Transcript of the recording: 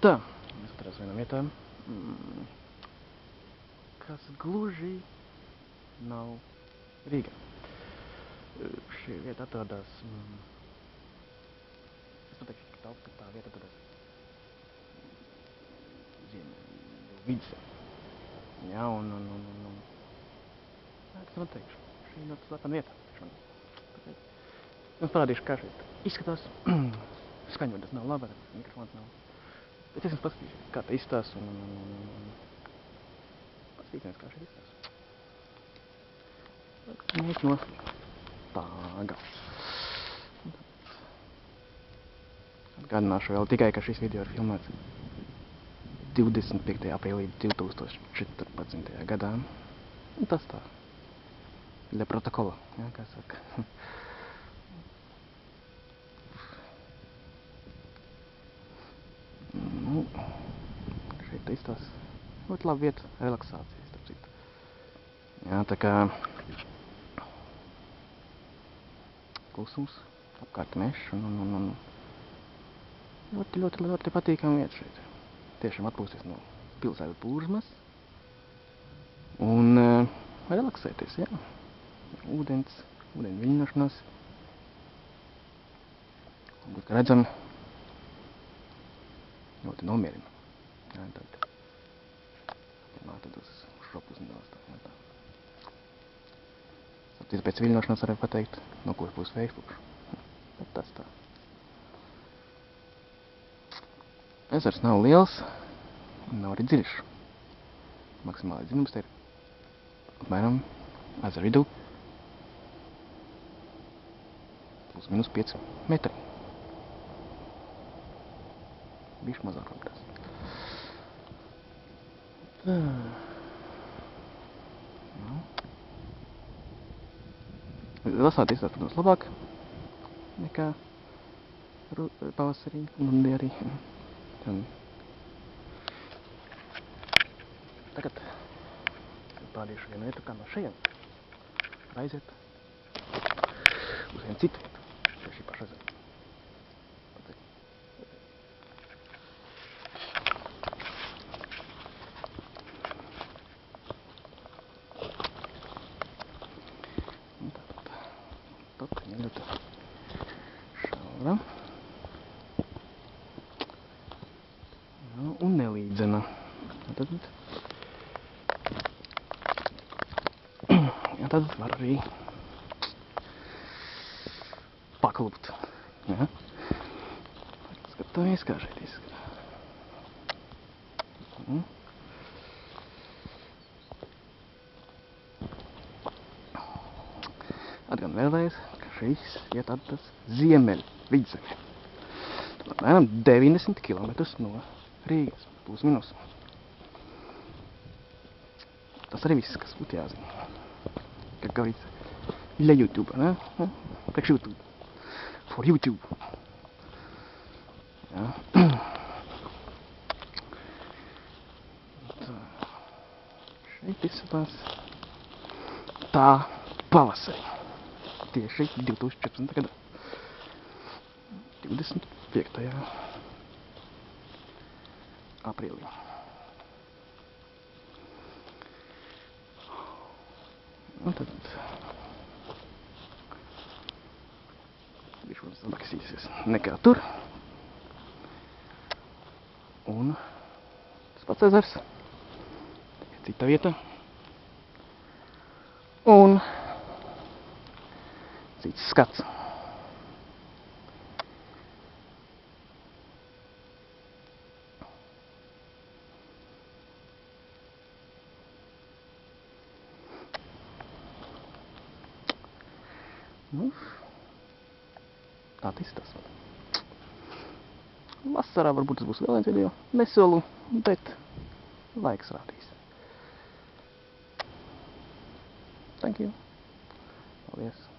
Nu tā, mēs atrados vienā vietā, kas gluži nav Rīga. Šī vieta atrodas, es pateikšu tik tālu, ka tā vieta atrodas Ziemeļu vidze. Jā, kas man teikšu, šī ir ļoti slepena vieta. Jums parādīšu, kā šeit izskatās. Skaņotas nav labi, mikrofons nav. Bet es jums paskatīšu, kā tā izstās un paskatīsimies, kā šeit izstās. Mēs no tāga. Atgādināšu vēl tikai, ka šis video ir filmēts 25. aprīlī 2014. gadā. Un tas tā. Для протокола, jā, kā saka. Nu, šeit izstās ļoti laba vieta relaksācijas, starp citu. Jā, tā kā klusums, apkārt mežs un ļoti patīkama vieta šeit. Tiešām atpūsties no pilsētas plūsmas un relaksēties, jā. Ūdens viļņošanās. Varbūt, ka redzam, ļoti nomierina. Jā, tad uz šropus nedalās tā, jā tā. Sapcīt, pēc viļņošanās varētu pateikt, no kuras būs vējš pukš. Bet tas tā. Ezers nav liels, un nav arī dziļš. Maksimāli dziļums te ir apmēram ezera vidū plus minus 5 metri. Bišķi mazāk varbūt. Tā. Vasarā izstās, protams, labāk nekā pavasarī un arī. Tagad parādīšu vienu vietu, kā no šejienes aiziet uz vienu citu vietu, pie šī paša ezera. Viņa ļoti šaura un nelīdzena. Tad var arī paklupt. Ja? Skatāmies, kā šeit izskatās. Atgādinu vēlreiz, ka šīs vieta atrodas Ziemeļvidzemē. Apmēram 90 km no Rīgas, plus minus. Tas arī viss, kas būtu jāzina. Как говорится, для YouTube, да? Так что YouTube. For YouTube. Jā. Šeit izskatās tā pavasarī. Tieši 2014. gadā. 25. aprīlī. Un tad viņš mums samaksīsies nekā tur. Un tas pats ezers. Cita vieta. Un cits skats. Nu, tā izskatās. Vasarā varbūt tas būs vēl viens video. Nesolu, bet laiks rādīs. Thank you. Paldies.